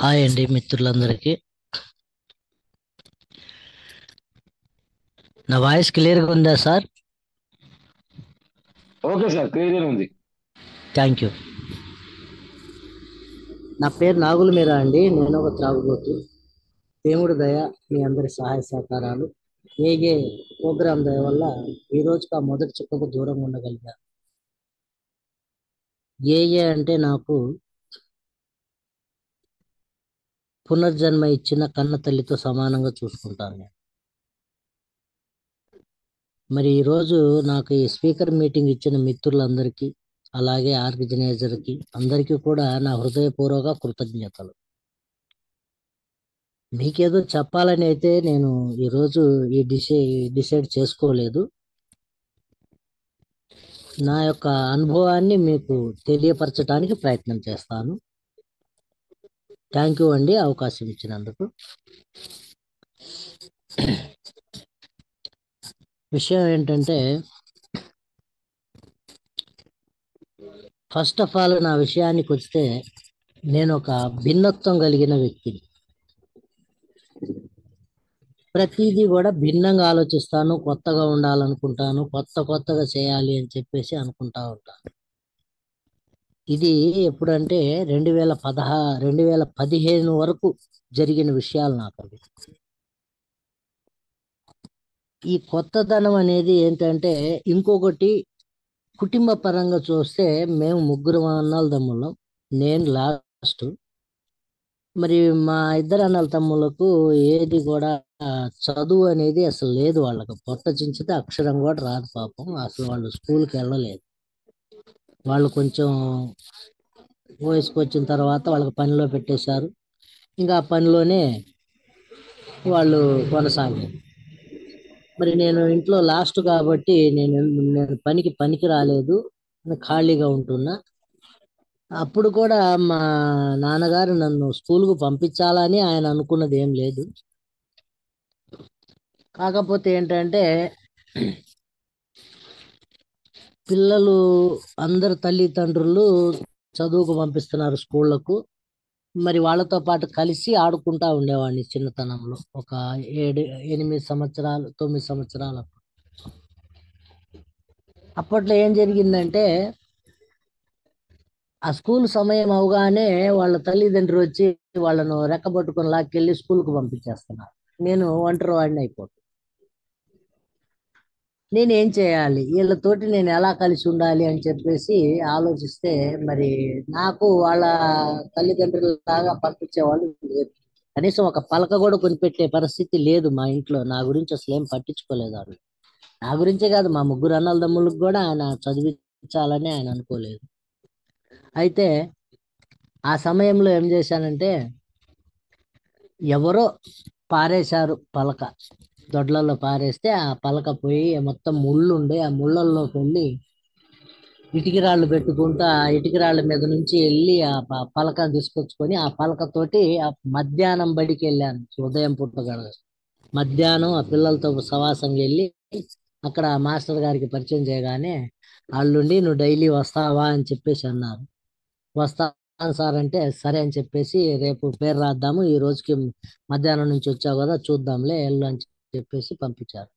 Hi అండి మిత్రులందరికీ. నా వాయిస్ క్లియర్గా ఉందా సార్? ఓకే సార్, క్లియర్ ఉంది. Thank you. నా పేరు నాగుల మీరా అండి. నేను ఒక త్రాగుబోతు. దేవుడి దయ, మీ అందరి సహాయ సహకారాలు, ఏగే ప్రోగ్రాం దయ వల్ల ఈ రోజుకి ఆ మొదటి చుక్కకు దూరంగా ఉండగలిగా. ఏఏ అంటే నాకు పునర్జన్మ ఇచ్చిన కన్న తల్లితో సమానంగా చూసుకుంటాను నేను. మరి ఈరోజు నాకు ఈ స్పీకర్ మీటింగ్ ఇచ్చిన మిత్రులందరికీ, అలాగే ఆర్గనైజర్కి అందరికీ కూడా నా హృదయపూర్వక కృతజ్ఞతలు. మీకేదో చెప్పాలని అయితే నేను ఈరోజు ఈ డిసైడ్ చేసుకోలేదు. నా యొక్క అనుభవాన్ని మీకు తెలియపరచడానికి ప్రయత్నం చేస్తాను. థ్యాంక్ యూ అండి అవకాశం ఇచ్చినందుకు. విషయం ఏంటంటే, ఫస్ట్ ఆఫ్ ఆల్ నా విషయానికి వస్తే, నేను ఒక భిన్నత్వం కలిగిన వ్యక్తిని. ప్రతిదీ కూడా భిన్నంగా ఆలోచిస్తాను, కొత్తగా ఉండాలనుకుంటాను, కొత్తగా చేయాలి అని చెప్పేసి అనుకుంటా ఉంటాను. ఇది ఎప్పుడంటే 2015 వరకు జరిగిన విషయాలు నాకు అవి. ఈ కొత్తదనం అనేది ఏంటంటే, ఇంకొకటి కుటుంబ పరంగా చూస్తే మేము ముగ్గురు అన్నల తమ్ముళ్ళం. నేను లాస్ట్. మరి మా ఇద్దరు అన్నల తమ్ముళ్ళకు ఏది కూడా చదువు అనేది అసలు లేదు. వాళ్ళకి పొట్ట చించితే అక్షరం కూడా రాదు పాపం. అసలు వాళ్ళు స్కూల్కి వెళ్ళలేదు. వాళ్ళు కొంచెం వయసుకు వచ్చిన తర్వాత వాళ్ళకి పనిలో పెట్టేశారు. ఇంకా ఆ పనిలోనే వాళ్ళు కొనసాగారు. మరి నేను ఇంట్లో లాస్ట్ కాబట్టి నేను పనికి రాలేదు, నేను ఖాళీగా ఉంటున్నా. అప్పుడు కూడా మా నాన్నగారు నన్ను స్కూల్కు పంపించాలని ఆయన అనుకున్నది ఏం లేదు. కాకపోతే ఏంటంటే, పిల్లలు అందరు తల్లిదండ్రులు చదువుకు పంపిస్తున్నారు స్కూళ్లకు. మరి వాళ్ళతో పాటు కలిసి ఆడుకుంటా ఉండేవాడిని చిన్నతనంలో. ఒక 9 సంవత్సరాలు. అప్పట్లో ఏం జరిగిందంటే, ఆ స్కూల్ సమయం అవగానే వాళ్ళ తల్లిదండ్రులు వచ్చి వాళ్ళను రెక్కబట్టుకొని లాక్కెళ్ళి స్కూల్కు పంపించేస్తున్నారు. నేను ఒంటరి వాడిని అయిపోతాను. నేను ఏం చేయాలి, వీళ్ళతోటి నేను ఎలా కలిసి ఉండాలి అని చెప్పేసి ఆలోచిస్తే, మరి నాకు వాళ్ళ తల్లిదండ్రులలాగా పంపించేవాళ్ళు లేదు. కనీసం ఒక పలక కూడా కొనిపెట్టే పరిస్థితి లేదు మా ఇంట్లో. నా గురించి అసలు ఏం పట్టించుకోలేదు వాళ్ళు. నా గురించే కాదు, మా ముగ్గురు అన్నల తమ్ముళ్ళకి కూడా ఆయన చదివించాలని ఆయన అనుకోలేదు. అయితే ఆ సమయంలో ఏం చేశానంటే, ఎవరో పారేశారు పలక. దొడ్లలో పారేస్తే ఆ పలక పోయి మొత్తం ముళ్ళు ఉండే ఆ ముళ్ళల్లోకి వెళ్ళి ఇటుకిరాళ్ళు పెట్టుకుంటూ ఆ ఇటుకిరాళ్ళ మీద నుంచి వెళ్ళి ఆ పలక తీసుకొచ్చుకొని ఆ పలకతోటి ఆ మధ్యాహ్నం బడికి వెళ్ళాను. ఉదయం పుట్టగడ మధ్యాహ్నం ఆ పిల్లలతో సవాసంగా వెళ్ళి అక్కడ మాస్టర్ గారికి పరిచయం చేయగానే వాళ్ళుండి, నువ్వు డైలీ వస్తావా అని చెప్పేసి అన్నారు. వస్తాను సార్ అంటే, సరే అని చెప్పేసి, రేపు పేరు రాద్దాము, ఈ రోజుకి మధ్యాహ్నం నుంచి వచ్చావు కదా చూద్దాంలే వెళ్ళు అని చెప్పేసి పంపించారు.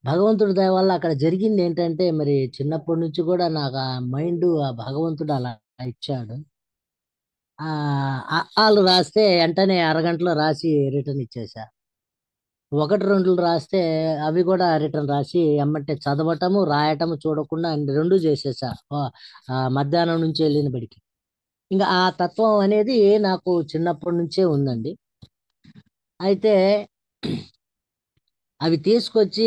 భగవంతుడి దయ వల్ల అక్కడ జరిగింది ఏంటంటే, మరి చిన్నప్పటి నుంచి కూడా నాకు ఆ మైండ్ ఆ భగవంతుడు అలా ఇచ్చాడు. వాళ్ళు రాస్తే వెంటనే అరగంటలో రాసి రిటర్న్ ఇచ్చేసా. ఒకటి రెండులు రాస్తే అవి కూడా రిటర్న్ రాసి ఎమ్మటే చదవటము రాయటము చూడకుండా రెండు చేసేసా. మధ్యాహ్నం నుంచి వెళ్ళిన బడికి. ఇంకా ఆ తత్వం అనేది నాకు చిన్నప్పటి నుంచే ఉందండి. అయితే అవి తీసుకొచ్చి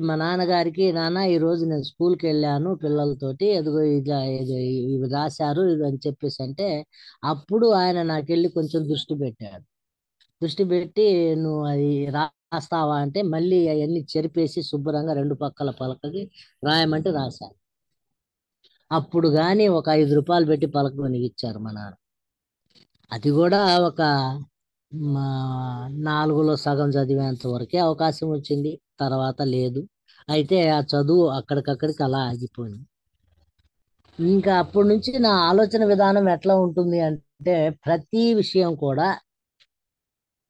మా నాన్నగారికి, నాన్న ఈరోజు నేను స్కూల్కి వెళ్ళాను పిల్లలతోటి, ఎదుగో ఇవి రాశారు ఇది అని చెప్పేసి అంటే, అప్పుడు ఆయన నాకెళ్ళి కొంచెం దృష్టి పెట్టాడు. దృష్టి పెట్టి, నువ్వు అది రాస్తావా అంటే మళ్ళీ అవన్నీ చెరిపేసి శుభ్రంగా రెండు పక్కల పలకకి రాయమంటే రాశాను. అప్పుడు కానీ ఒక ₹5 పెట్టి పలక కొనిచ్చారు మా నాన్న. అది కూడా ఒక మా 4లో సగం చదివేంత వరకే అవకాశం వచ్చింది. తర్వాత లేదు. అయితే ఆ చదువు అక్కడికక్కడికి అలా ఆగిపోయింది. ఇంకా అప్పటి నుంచి నా ఆలోచన విధానం ఎట్లా ఉంటుంది అంటే, ప్రతి విషయం కూడా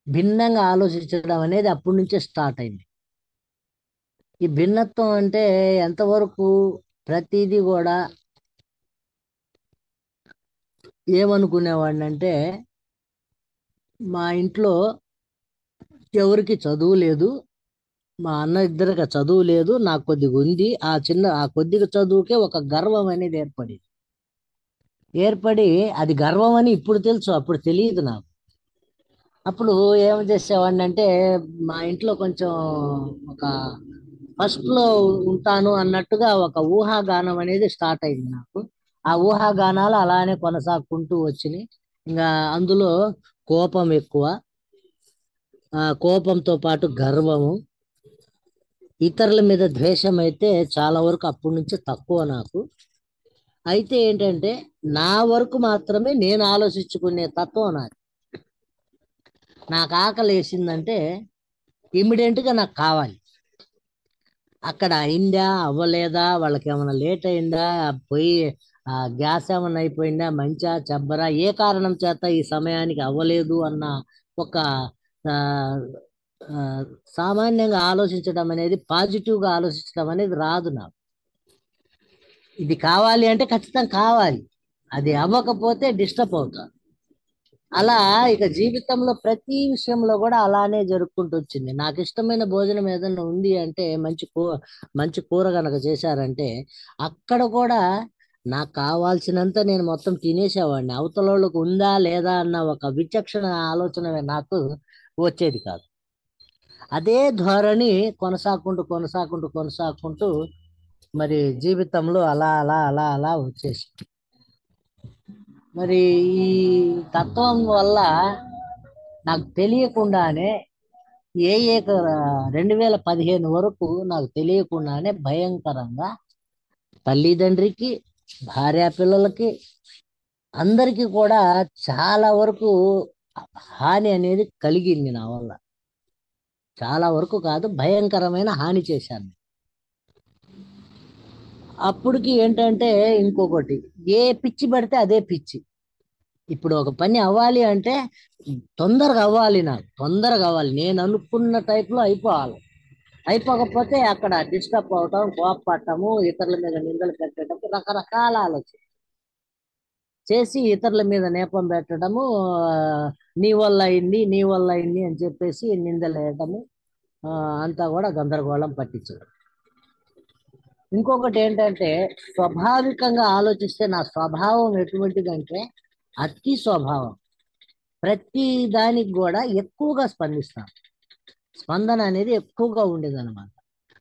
భిన్నంగా ఆలోచించడం అనేది అప్పటి నుంచే స్టార్ట్ అయింది. ఈ భిన్నత్వం అంటే ఎంతవరకు ప్రతిదీ కూడా ఏమనుకునేవాడిని అంటే, మా ఇంట్లో ఎవరికి చదువు లేదు, మా అన్న ఇద్దరికి చదువు లేదు, నాకు కొద్దిగా ఉంది. ఆ కొద్దిగా చదువుకే ఒక గర్వం అనేది ఏర్పడి అది గర్వం అని ఇప్పుడు తెలుసు, అప్పుడు తెలియదు నాకు. అప్పుడు ఏం చేసేవాడిని అంటే, మా ఇంట్లో కొంచెం ఒక ఫస్ట్ లో ఉంటాను అన్నట్టుగా ఒక ఊహాగానం అనేది స్టార్ట్ అయింది నాకు. ఆ ఊహాగానాలు అలానే కొనసాగుకుంటూ వచ్చినాయి. ఇంకా అందులో కోపం ఎక్కువ, ఆ కోపంతో పాటు గర్వము, ఇతరుల మీద ద్వేషం అయితే చాలా వరకు అప్పటి నుంచి తక్కువ నాకు. అయితే ఏంటంటే, నా వరకు మాత్రమే నేను ఆలోచించుకునే తత్వం నాది. నాకు ఆకలి వేసిందంటే ఇమ్మీడియట్ గా నాకు కావాలి. అక్కడ అయిందా అవ్వలేదా, వాళ్ళకి ఏమైనా లేట్ అయిందా, పోయి గ్యాస్ ఏమైనా అయిపోయిందా, మంచా చెబ్బరా, ఏ కారణం చేత ఈ సమయానికి అవ్వలేదు అన్న ఒక ఆ, ఆ, సామాన్యంగా ఆలోచించడం అనేది, పాజిటివ్ గా ఆలోచించడం అనేది రాదు నాకు. ఇది కావాలి అంటే ఖచ్చితంగా కావాలి, అది అవ్వకపోతే డిస్టర్బ్ అవుతా. అలా ఇక జీవితంలో ప్రతి విషయంలో కూడా అలానే జరుపుకుంటూ వచ్చింది. నాకు ఇష్టమైన భోజనం ఏదైనా ఉంది అంటే, మంచి కూర గనక చేశారంటే, అక్కడ కూడా నాకు కావాల్సినంత నేను మొత్తం తినేసేవాడిని. అవతలోళ్ళకు ఉందా లేదా అన్న ఒక విచక్షణ ఆలోచన నాకు వచ్చేది కాదు. అదే ధోరణి కొనసాగుకుంటూ మరి జీవితంలో అలా అలా అలా అలా వచ్చేసి, మరి ఈ తత్వం వల్ల నాకు తెలియకుండానే 2015 వరకు నాకు తెలియకుండానే భయంకరంగా తల్లిదండ్రికి, భార్య పిల్లలకి, అందరికీ కూడా చాలా వరకు హాని అనేది కలిగింది నా వల్ల. చాలా వరకు కాదు, భయంకరమైన హాని చేశాను. అప్పటికి ఏంటంటే ఇంకొకటి, ఏ పిచ్చి పడితే అదే పిచ్చి. ఇప్పుడు ఒక పని అవ్వాలి అంటే తొందరగా అవ్వాలి, నాకు తొందరగా అవ్వాలి, నేను అనుకున్న టైప్లో అయిపోవాలి. అయిపోకపోతే అక్కడ డిస్టర్బ్ అవటం, కోపపడటము, ఇతరుల మీద నిందలు పెట్టడం, రకరకాల ఆలోచన చేసి ఇతరుల మీద నేపం పెట్టడము, ఆ, నీ వల్ల అయింది అని చెప్పేసి నిందలు వేయటము, ఆ, అంతా కూడా గందరగోళం పట్టించడం. ఇంకొకటి ఏంటంటే, స్వాభావికంగా ఆలోచిస్తే నా స్వభావం ఎటువంటిదంటే అతి స్వభావం. ప్రతి దానికి కూడా ఎక్కువగా స్పందిస్తాను. స్పందన అనేది ఎక్కువగా ఉండేదన్నమాట.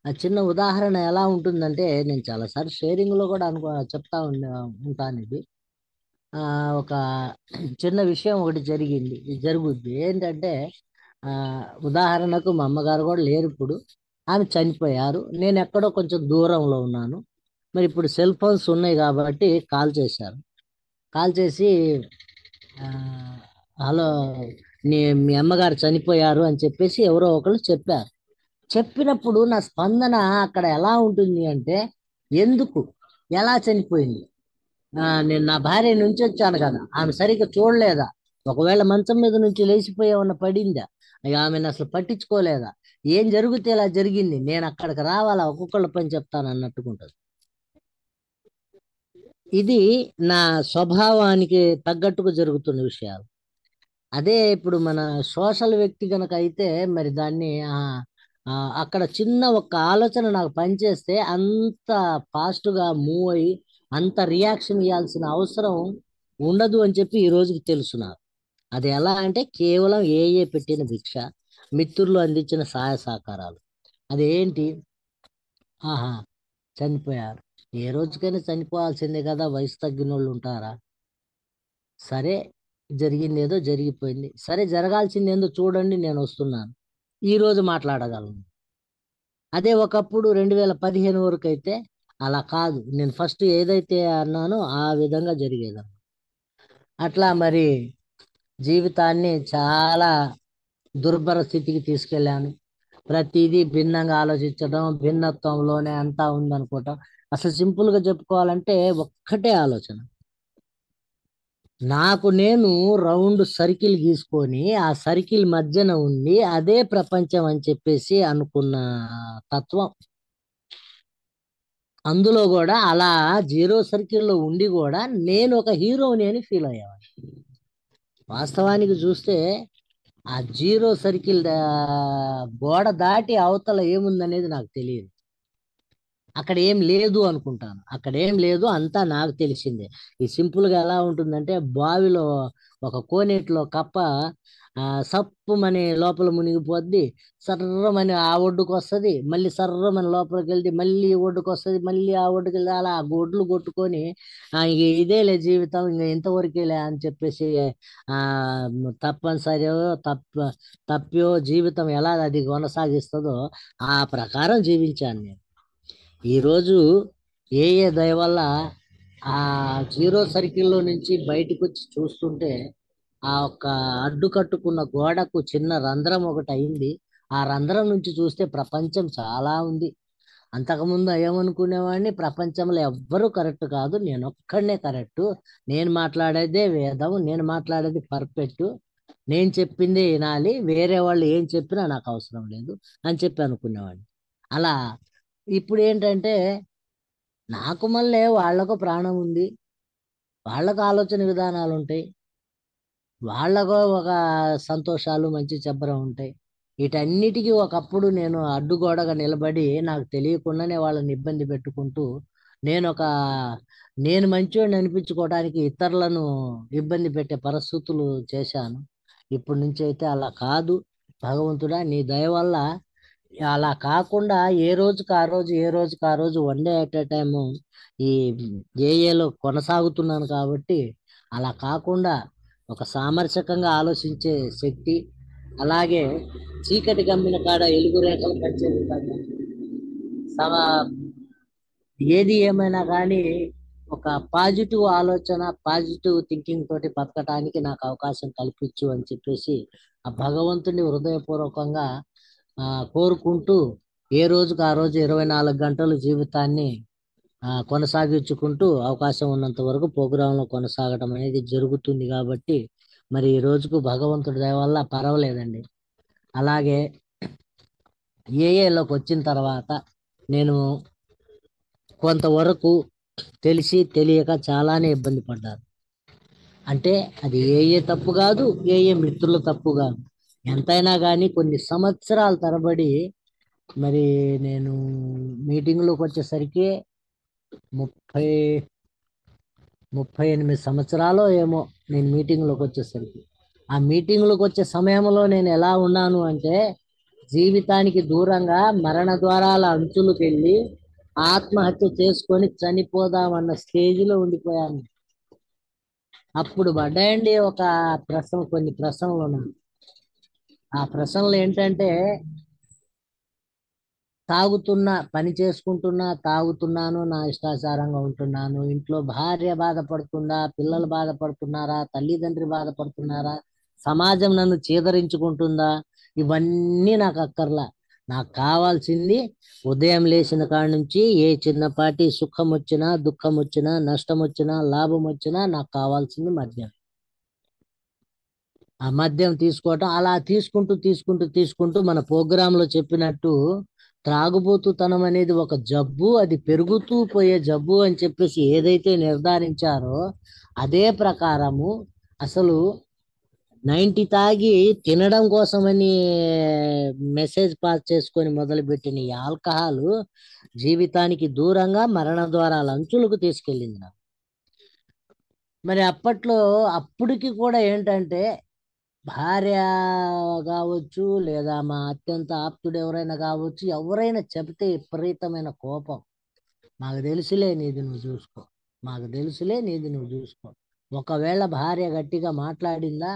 ఆ చిన్న ఉదాహరణ ఎలా ఉంటుందంటే, నేను చాలాసార్లు షేరింగ్ లో కూడా చెప్తా ఉంటాను ఇది. ఆ ఒక చిన్న విషయం ఒకటి జరుగుద్ది ఏంటంటే, ఆ ఉదాహరణకు మా అమ్మగారు కూడా లేరు ఇప్పుడు. ఆమె చనిపోయారు, నేను ఎక్కడో కొంచెం దూరంలో ఉన్నాను. మరి ఇప్పుడు సెల్ ఫోన్స్ ఉన్నాయి కాబట్టి కాల్ చేశారు. కాల్ చేసి, ఆ, హలో, మీ అమ్మగారు చనిపోయారు అని చెప్పేసి ఎవరో ఒకరు చెప్పారు. చెప్పినప్పుడు నా స్పందన అక్కడ ఎలా ఉంటుంది అంటే, ఎందుకు, ఎలా చనిపోయింది, నేను నా భార్య నుంచి వచ్చాను కదా, ఆమె సరిగ్గా చూడలేదా, ఒకవేళ మంచం మీద నుంచి లేచిపోయి ఏమన్నా పడిందా, ఇక ఆమెను అసలు పట్టించుకోలేదా, ఏం జరిగితే ఇలా జరిగింది, నేను అక్కడికి రావాలా, ఒక్కొక్కళ్ళ పని చెప్తాను అన్నట్టుకుంటుంది. ఇది నా స్వభావానికి తగ్గట్టుగా జరుగుతున్న విషయాలు. అదే ఇప్పుడు మన సోషల్ వ్యక్తి గనక అయితే మరి దాన్ని అక్కడ చిన్న ఒక ఆలోచన నాకు పనిచేస్తే అంత ఫాస్ట్గా మూవ్ అయ్యి అంత రియాక్షన్ ఇవ్వాల్సిన అవసరం ఉండదు అని చెప్పి ఈ రోజుకి తెలుసు నాకు. అది ఎలా అంటే కేవలం పెట్టిన భిక్ష, మిత్రులు అందించిన సహాయ సహకారాలు. అదేంటి, ఆహా, చనిపోయారు, ఏ రోజుకైనా చనిపోవాల్సిందే కదా, వయసు తగ్గిన వాళ్ళు ఉంటారా, సరే, జరిగింది ఏదో జరిగిపోయింది, సరే జరగాల్సింది ఏందో చూడండి, నేను వస్తున్నాను, ఈ రోజు మాట్లాడగలను. అదే ఒకప్పుడు 2015 వరకు అయితే అలా కాదు, నేను ఫస్ట్ ఏదైతే అన్నానో ఆ విధంగా జరిగేది. అట్లా మరి జీవితాన్ని చాలా దుర్భర స్థితికి తీసుకెళ్ళాను. ప్రతిదీ భిన్నంగా ఆలోచించడం, భిన్నత్వంలోనే అంతా ఉందనుకోవటం. అసలు సింపుల్ గా చెప్పుకోవాలంటే ఒక్కటే ఆలోచన, నాకు నేను రౌండ్ సర్కిల్ గీసుకొని ఆ సర్కిల్ మధ్యన ఉండి అదే ప్రపంచం అని చెప్పేసి అనుకున్న తత్వం. అందులో కూడా అలా జీరో సర్కిల్లో ఉండి కూడా నేను ఒక హీరోని అని ఫీల్ అయ్యేవాడిని. వాస్తవానికి చూస్తే ఆ జీరో సర్కిల్ గోడ దాటి అవతల ఏముందనేది నాకు తెలియదు. అక్కడ ఏం లేదు అనుకుంటాను. అక్కడ ఏం లేదు, అంతా నాకు తెలిసిందే. ఈ సింపుల్గా ఎలా ఉంటుందంటే బావిలో ఒక కోనేటిలో కప్ప సప్పుమని లోపల మునిగిపోద్ది. సర్రమని ఆ ఒడ్డుకు వస్తుంది, మళ్ళీ సర్రమని లోపలికి వెళ్తే మళ్ళీ ఈ ఒడ్డుకు వస్తుంది, మళ్ళీ ఆ ఒడ్డుకి వెళ్తే అలా ఆ గొడ్లు కొట్టుకొని ఇక ఇదేలే జీవితం, ఇంక ఇంతవరకేలే అని చెప్పేసి ఆ తప్పనిసరి తప్పో జీవితం ఎలా అది కొనసాగిస్తుందో ఆ ప్రకారం జీవించాను నేను. ఈరోజు దయ వల్ల ఆ జీరో సర్కిల్లో నుంచి బయటకు వచ్చి చూస్తుంటే ఆ ఒక్క అడ్డుకట్టుకున్న గోడకు చిన్న రంధ్రం ఒకటి అయింది. ఆ రంధ్రం నుంచి చూస్తే ప్రపంచం చాలా ఉంది. అంతకుముందు ఏమనుకునేవాడిని, ప్రపంచంలో ఎవ్వరూ కరెక్ట్ కాదు, నేను ఒక్కడనే కరెక్ట్, నేను మాట్లాడేదే వేదం, నేను మాట్లాడేది పర్ఫెక్ట్, నేను చెప్పిందే వినాలి, వేరే వాళ్ళు ఏం చెప్పినా నాకు అవసరం లేదు అని చెప్పి అనుకునేవాడిని. అలా ఇప్పుడు ఏంటంటే నాకు మళ్ళీ వాళ్ళకు ప్రాణం ఉంది, వాళ్ళకు ఆలోచన విధానాలు ఉంటాయి, వాళ్ళకు ఒక సంతోషాలు మంచి చెప్పరం ఉంటాయి. వీటన్నిటికీ ఒకప్పుడు నేను అడ్డుగోడగా నిలబడి నాకు తెలియకుండానే వాళ్ళని ఇబ్బంది పెట్టుకుంటూ నేను ఒక నేను మంచివాడిని అనిపించుకోవడానికి ఇతరులను ఇబ్బంది పెట్టే పరిస్థితులు చేశాను. ఇప్పటి నుంచి అయితే అలా కాదు. భగవంతుడా నీ దయ వల్ల అలా కాకుండా ఏ రోజుకి ఆ రోజు ఏ రోజుకి ఆ రోజు one day at a time ఈ ఏఏలో కొనసాగుతున్నాను కాబట్టి అలా కాకుండా ఒక సామరస్యకంగా ఆలోచించే శక్తి, అలాగే చీకటి గమ్మిన కాడ ఎలుగు రేఖలు పంచే విధంగా సమ ఏది ఏమైనా కానీ ఒక పాజిటివ్ ఆలోచన, పాజిటివ్ థింకింగ్ తోటి బతకటానికి నాకు అవకాశం కల్పించు అని చెప్పేసి ఆ భగవంతుని హృదయపూర్వకంగా కోరుకుంటూ ఏ రోజుకు ఆ రోజు 24 గంటలు జీవితాన్ని కొనసాగించుకుంటూ అవకాశం ఉన్నంత వరకు ప్రోగ్రాంలో కొనసాగడం అనేది జరుగుతుంది కాబట్టి మరి ఈ రోజుకు భగవంతుడి దయ వల్ల పర్వాలేదండి. అలాగే ఏఏలోకి వచ్చిన తర్వాత నేను కొంతవరకు తెలిసి తెలియక చాలానే ఇబ్బంది పడ్డాను. అంటే అది తప్పు కాదు, మిత్రుల తప్పు కాదు. ఎంతైనా కానీ కొన్ని సంవత్సరాల తరబడి మరి నేను మీటింగ్లోకి వచ్చేసరికి 30 38 సంవత్సరాలు ఏమో నేను మీటింగ్లోకి వచ్చేసరికి. ఆ మీటింగ్లోకి వచ్చే సమయంలో నేను ఎలా ఉన్నాను అంటే జీవితానికి దూరంగా మరణ ద్వారాల అంచులకు వెళ్ళి ఆత్మహత్య చేసుకొని చనిపోదామన్న స్టేజ్లో ఉండిపోయాను. అప్పుడు పడ్డాయండి ఒక కొన్ని ప్రశ్నలు ఉన్నాయి. ఆ ప్రశ్నలు ఏంటంటే పని చేసుకుంటున్నా, తాగుతున్నాను, నా ఇష్టాచారంగా ఉంటున్నాను, ఇంట్లో భార్య బాధపడుతుందా, పిల్లలు బాధపడుతున్నారా, తల్లిదండ్రి బాధపడుతున్నారా, సమాజం నన్ను చీదరించుకుంటుందా, ఇవన్నీ నాకు అక్కర్లా. నాకు కావాల్సింది ఉదయం లేచిన కాడ నుంచి ఏ చిన్నపాటి సుఖం వచ్చినా, దుఃఖం వచ్చినా, నష్టం వచ్చినా, లాభం వచ్చినా నాకు కావాల్సింది మద్యం. ఆ మద్యం తీసుకోవటం, అలా తీసుకుంటూ తీసుకుంటూ తీసుకుంటూ మన ప్రోగ్రాంలో చెప్పినట్టు త్రాగుబోతుతనం అనేది ఒక జబ్బు, అది పెరుగుతూ పోయే జబ్బు అని చెప్పేసి ఏదైతే నిర్ధారించారో అదే ప్రకారము అసలు 90 తాగి తినడం కోసమని మెసేజ్ పాస్ చేసుకొని మొదలుపెట్టిన ఈ ఆల్కహాల్ జీవితానికి దూరంగా మరణ ద్వారాల అంచులకు తీసుకెళ్ళింది నాకు. మరి అప్పటికి కూడా ఏంటంటే భార్య కావచ్చు, లేదా మా అత్యంత ఆప్తుడు ఎవరైనా కావచ్చు, ఎవరైనా చెబితే విపరీతమైన కోపం. మాకు తెలుసులే నీది నువ్వు చూసుకో, మాకు తెలుసులే నీది నువ్వు చూసుకో. ఒకవేళ భార్య గట్టిగా మాట్లాడిందా,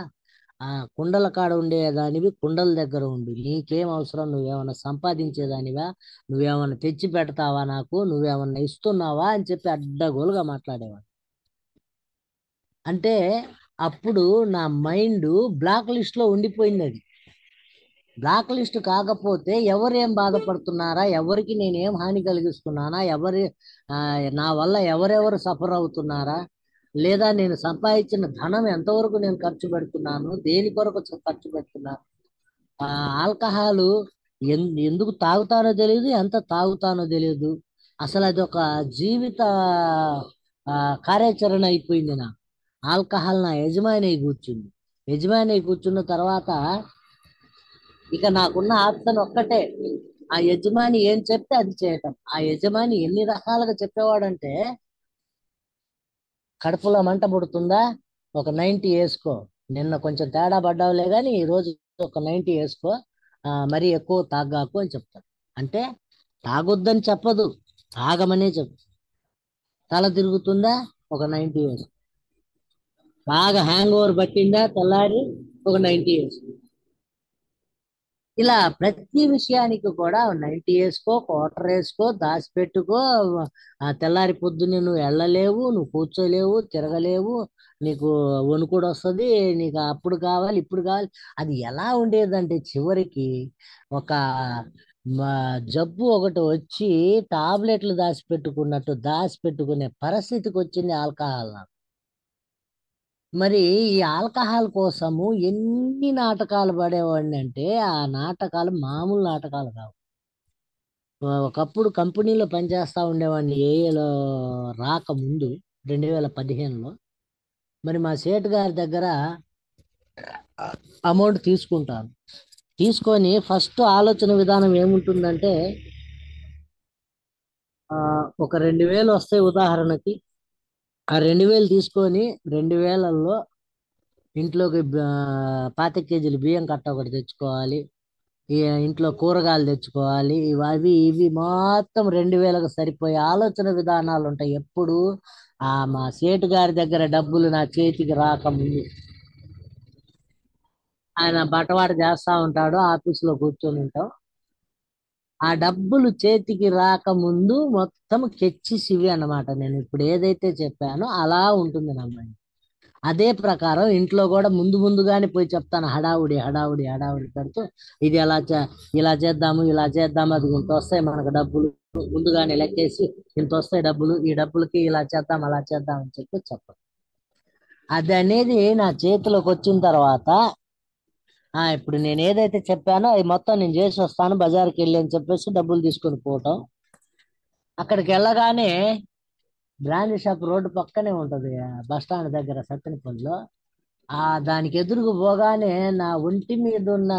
ఆ కుండల కాడ ఉండేదానివి కుండల దగ్గర ఉండు, నీకేం అవసరం, నువ్వేమన్నా సంపాదించేదానివా, నువ్వేమన్నా తెచ్చి పెడతావా, నాకు నువ్వేమన్నా ఇస్తున్నావా అని చెప్పి అడ్డగోలుగా మాట్లాడేవాడు. అంటే అప్పుడు నా మైండ్ బ్లాక్ లిస్ట్ లో ఉండిపోయింది. అది బ్లాక్ లిస్ట్ కాకపోతే ఎవరేం బాధపడుతున్నారా, ఎవరికి నేనేం హాని కలిగిస్తున్నానా, నా వల్ల ఎవరెవరు సఫర్ అవుతున్నారా, లేదా నేను సంపాదించిన ధనం ఎంతవరకు నేను ఖర్చు పెడుతున్నాను, దేని కొరకు ఖర్చు పెడుతున్నాను. ఆ ఆల్కహాల్ ఎందుకు తాగుతానో తెలియదు, ఎంత తాగుతానో తెలియదు. అసలు అది ఒక జీవిత కార్యాచరణ అయిపోయింది నా. ఆల్కహాల్ నా యజమాని అయి కూర్చుంది. యజమాని అయి కూర్చున్న తర్వాత ఇక నాకున్న ఆప్షన్ ఒక్కటే, ఆ యజమాని ఏం చెప్తే అది చేయటం. ఆ యజమాని ఎన్ని రకాలుగా చెప్పేవాడంటే, కడుపులో మంట పుడుతుందా, ఒక 90 వేసుకో, నిన్న కొంచెం తేడా పడ్డావులే కానీ ఈ రోజు ఒక 90 వేసుకో, మరీ ఎక్కువ తాగాకు అని చెప్తాడు. అంటే తాగొద్దని చెప్పదు, తాగమనే చెప్పు. తల తిరుగుతుందా, ఒక 90 వేసుకో. బాగా హ్యాంగ్ ఓవర్ పట్టిందా తెల్లారి, ఒక 90 వేసుకో. ఇలా ప్రతి విషయానికి కూడా 90 వేసుకో, క్వార్టర్ వేసుకో, దాచిపెట్టుకో. తెల్లారి పొద్దున్నే నువ్వు వెళ్ళలేవు, నువ్వు కూర్చోలేవు, తిరగలేవు, నీకు వణుకుడు వస్తుంది, నీకు అప్పుడు కావాలి ఇప్పుడు కావాలి. అది ఎలా ఉండేదంటే చివరికి ఒక జబ్బు ఒకటి వచ్చి టాబ్లెట్లు దాచిపెట్టుకున్నట్టు దాచిపెట్టుకునే పరిస్థితికి వచ్చింది ఆల్కహాల్. మరి ఈ ఆల్కహాల్ కోసము ఎన్ని నాటకాలు పడేవాడిని అంటే, ఆ నాటకాలు మామూలు నాటకాలు కావు. ఒకప్పుడు కంపెనీలో పనిచేస్తా ఉండేవాడిని ఏఏలో రాకముందు, 2015లో. మరి మా సేటు గారి దగ్గర అమౌంట్ తీసుకుంటాను. తీసుకొని ఫస్ట్ ఆలోచన విధానం ఏముంటుందంటే, ఆ, ఒక 2000 వస్తాయి ఉదాహరణకి. ఆ 2000 తీసుకొని 2000లో ఇంట్లోకి 25 కేజీలు బియ్యం కట్ట ఒకటి తెచ్చుకోవాలి. ఈ ఇంట్లో కూరగాయలు తెచ్చుకోవాలి. ఇవి అవి ఇవి మొత్తం 2000కు సరిపోయే ఆలోచన విధానాలు ఉంటాయి ఎప్పుడు. మా సేటు గారి దగ్గర డబ్బులు నా చేతికి రాకముందు. ఆయన బటవాడ చేస్తా ఉంటాడు, ఆఫీసులో కూర్చొని ఉంటాం. ఆ డబ్బులు చేతికి రాకముందు మొత్తం కెచ్చిసివి అన్నమాట. నేను ఇప్పుడు ఏదైతే చెప్పానో అలా ఉంటుంది నా మైండ్. అదే ప్రకారం ఇంట్లో కూడా ముందు ముందుగానే పోయి చెప్తాను, హడావుడి హడావుడి హడావుడి పెడుతూ, ఇది ఇలా చేద్దాము ఇలా చేద్దాము, అది ఇంత వస్తాయి మనకు డబ్బులు, ముందుగానే లెక్కేసి ఇంత వస్తాయి డబ్బులు, ఈ డబ్బులకి ఇలా చేద్దాం అలా చేద్దాం అని చెప్పడం. అది అనేది నా చేతిలోకి వచ్చిన తర్వాత, ఇప్పుడు నేను ఏదైతే చెప్పానో అది మొత్తం నేను చేసి వస్తాను బజార్కి వెళ్ళి అని చెప్పేసి డబ్బులు తీసుకొని పోవటం. అక్కడికి వెళ్ళగానే బ్రాండ్ షాప్ రోడ్డు పక్కనే ఉంటది, బస్ స్టాండ్ దగ్గర సత్తెనపల్లిలో. దానికి ఎదురుకు పోగానే నా ఒంటి మీద ఉన్న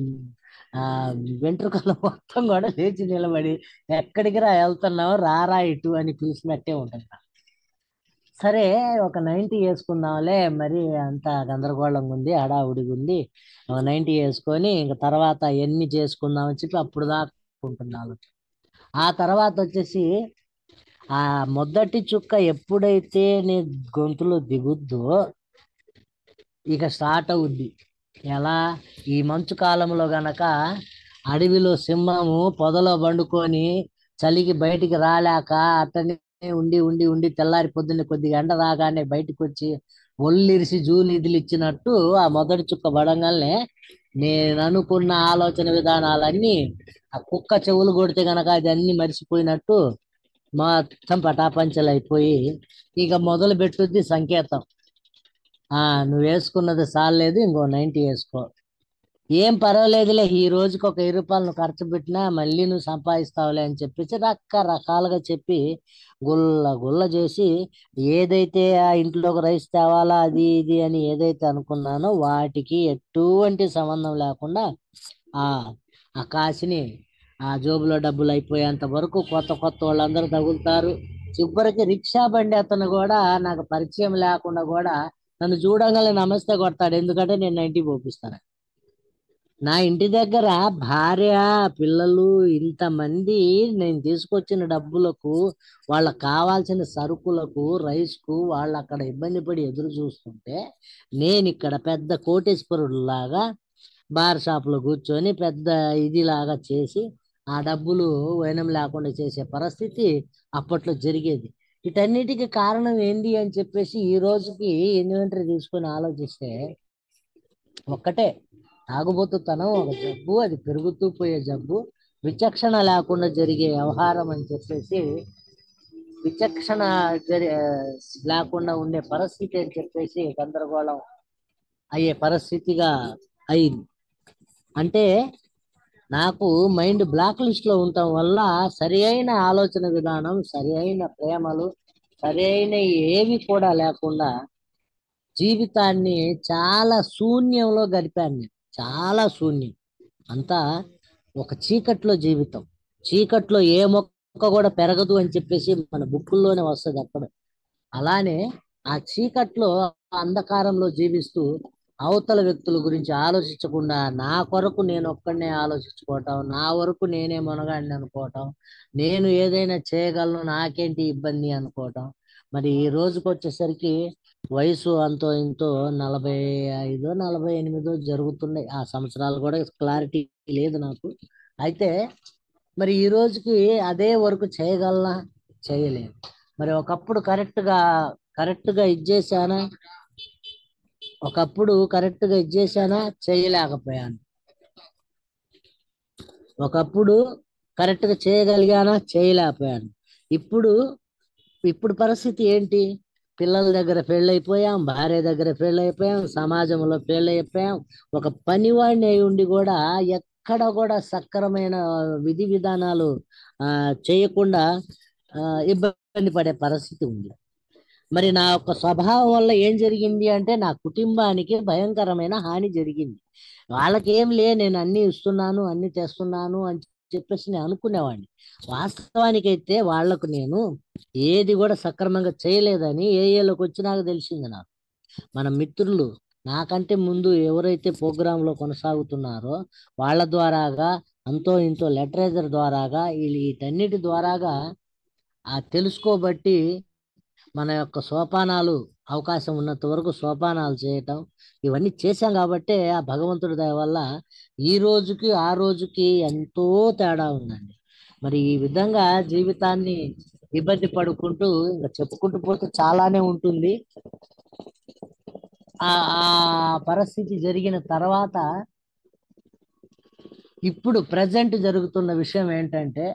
ఉమ్, ఆ వెంట్రుకలు మొత్తం కూడా లేచి నిలబడి, ఎక్కడికి రా వెళ్తున్నావు, రారా ఇటు అని పిలిచినట్టే ఉంటుంది. సరే, ఒక 90 వేసుకుందాంలే, మరి అంత గందరగోళంగా ఉంది, హడావుడిగా ఉంది. 90 వేసుకొని ఇంక తర్వాత ఎన్ని చేసుకుందాం అని చెప్పి అప్పుడు దాకా ఉంటున్నాను. ఆ తర్వాత వచ్చేసి ఆ మొదటి చుక్క ఎప్పుడైతే నీ గొంతులో దిగుద్దో ఇక స్టార్ట్ అవుద్ది. ఎలా? ఈ మంచు కాలంలో గనక అడవిలో సింహము పొదలో పండుకొని చలికి బయటికి రాలేక అట్టనే ఉండి ఉండి ఉండి తెల్లారి పొద్దున్న కొద్దిగా ఎండ రాగానే బయటకు వచ్చి ఒళ్ళిరిసి జూనిధులు ఇచ్చినట్టు, ఆ మొదటి చుక్క పడంగానే నేను అనుకున్న ఆలోచన విధానాలన్నీ ఆ కుక్క చెవులు కొడితే గనక అది అన్ని మర్చిపోయినట్టు మొత్తం పటాపంచలు అయిపోయి ఇక మొదలు పెట్టుద్ది సంకేతం. నువ్వు వేసుకున్నది సాలేదు, ఇంకో 90 వేసుకో. ఏం పర్వాలేదులే, ఈ రోజుకి ఒక 1000 రూపాయలు నువ్వు ఖర్చు పెట్టినా మళ్ళీ నువ్వు సంపాదిస్తావులే అని చెప్పేసి రకరకాలుగా చెప్పి గుల్ల గుల్ల చేసి, ఏదైతే ఆ ఇంట్లోకి రైస్ తేవాలా అది ఇది అని ఏదైతే అనుకున్నానో వాటికి ఎటువంటి సంబంధం లేకుండా ఆ ఆ కాసిని ఆ జోబులో డబ్బులు అయిపోయేంత వరకు కొత్త కొత్త వాళ్ళందరూ తగులుతారు. చివరికి రిక్షా బండి అతను కూడా నాకు పరిచయం లేకుండా కూడా నన్ను చూడంగానే నమస్తే కొడతాడు, ఎందుకంటే నేను 90 పోపిస్తాను. నా ఇంటి దగ్గర భార్య, పిల్లలు, ఇంతమంది నేను తీసుకొచ్చిన డబ్బులకు, వాళ్ళకి కావాల్సిన సరుకులకు, రైస్కు వాళ్ళు అక్కడ ఇబ్బంది పడి ఎదురు చూస్తుంటే, నేను ఇక్కడ పెద్ద కోటేశ్వరుడు లాగా బార్ షాప్లో కూర్చొని పెద్ద ఇదిలాగా చేసి ఆ డబ్బులు వైనం లేకుండా చేసే పరిస్థితి అప్పట్లో జరిగేది. వీటన్నిటికీ కారణం ఏంటి అని చెప్పేసి ఈ రోజుకి ఇన్వెంటరీ తీసుకొని ఆలోచిస్తే ఒక్కటే, తాగుబోతుతనం ఒక జబ్బు, అది పెరుగుతూ పోయే జబ్బు, విచక్షణ లేకుండా జరిగే వ్యవహారం అని చెప్పేసి విచక్షణ జరి లేకుండా ఉండే పరిస్థితి అని చెప్పేసి గందరగోళం అయ్యే పరిస్థితిగా అయింది. అంటే నాకు మైండ్ బ్లాక్ లిస్ట్ లో ఉండటం వల్ల సరి అయిన ఆలోచన విధానం, సరి అయిన ప్రేమలు, సరి అయిన ఏవి కూడా లేకుండా జీవితాన్ని చాలా శూన్యంలో గడిపాను నేను. చాలా శూన్యం. అంతా ఒక చీకట్లో జీవితం. చీకట్లో ఏ మొక్క కూడా పెరగదు అని చెప్పేసి మన బుక్కుల్లోనే వస్తుంది అక్కడ. అలానే ఆ చీకట్లో అంధకారంలో జీవిస్తూ అవతల వ్యక్తుల గురించి ఆలోచించకుండా నా కొరకు నేను ఒక్కడనే ఆలోచించుకోవటం, నా వరకు నేనే మునగాడిని అనుకోవటం, నేను ఏదైనా చేయగలను నాకేంటి ఇబ్బంది అనుకోవటం. మరి ఈ రోజుకి వచ్చేసరికి వయసు అంతో ఇంతో 45 48 జరుగుతున్నాయి. ఆ సంవత్సరాలు కూడా క్లారిటీ లేదు నాకు. అయితే మరి ఈ రోజుకి అదే వర్క్ చేయగలనా? చేయలేను. మరి ఒకప్పుడు కరెక్ట్ గా ఇచ్చేసానా? ఒకప్పుడు కరెక్ట్ గా ఇచ్చేసానా? చేయలేకపోయాను. ఒకప్పుడు కరెక్ట్ గా చేయగలిగానా? చేయలేకపోయాను. ఇప్పుడు ఇప్పుడు పరిస్థితి ఏంటి? పిల్లల దగ్గర ఫెయిల్ అయిపోయాం, భార్య దగ్గర ఫెయిల్ అయిపోయాం, సమాజంలో ఫెయిల్ అయిపోయాం. ఒక పనివాడిని అయి ఉండి కూడా ఎక్కడ కూడా సక్రమైన విధి విధానాలు ఆ చేయకుండా ఆ ఇబ్బంది పడే పరిస్థితి ఉంది. మరి నా యొక్క స్వభావం వల్ల ఏం జరిగింది అంటే నా కుటుంబానికి భయంకరమైన హాని జరిగింది. వాళ్ళకి ఏం లే, నేను అన్ని ఇస్తున్నాను, అన్ని తెస్తున్నాను అని చెప్పేసి నేను అనుకునేవాడిని. వాస్తవానికైతే వాళ్లకు నేను ఏది కూడా సక్రమంగా చేయలేదని ఏఏలోకి వచ్చినాక తెలిసింది నాకు. మన మిత్రులు నాకంటే ముందు ఎవరైతే ప్రోగ్రామ్ లో కొనసాగుతున్నారో వాళ్ళ ద్వారాగా, అంతో ఇంతో లిటరేచర్ ద్వారాగా, వీటన్నిటి ద్వారాగా తెలుసుకోబట్టి మన యొక్క సోపానాలు, అవకాశం ఉన్నంత వరకు సోపానాలు చేయటం, ఇవన్నీ చేశాం కాబట్టే ఆ భగవంతుడి దయ వల్ల ఈ రోజుకి ఆ రోజుకి ఎంతో తేడా ఉందండి. మరి ఈ విధంగా జీవితాన్ని ఇబ్బంది పడుకుంటూ ఇంకా చెప్పుకుంటూ పోతే చాలానే ఉంటుంది. ఆ ఆ పరిస్థితి జరిగిన తర్వాత ఇప్పుడు ప్రజెంట్ జరుగుతున్న విషయం ఏంటంటే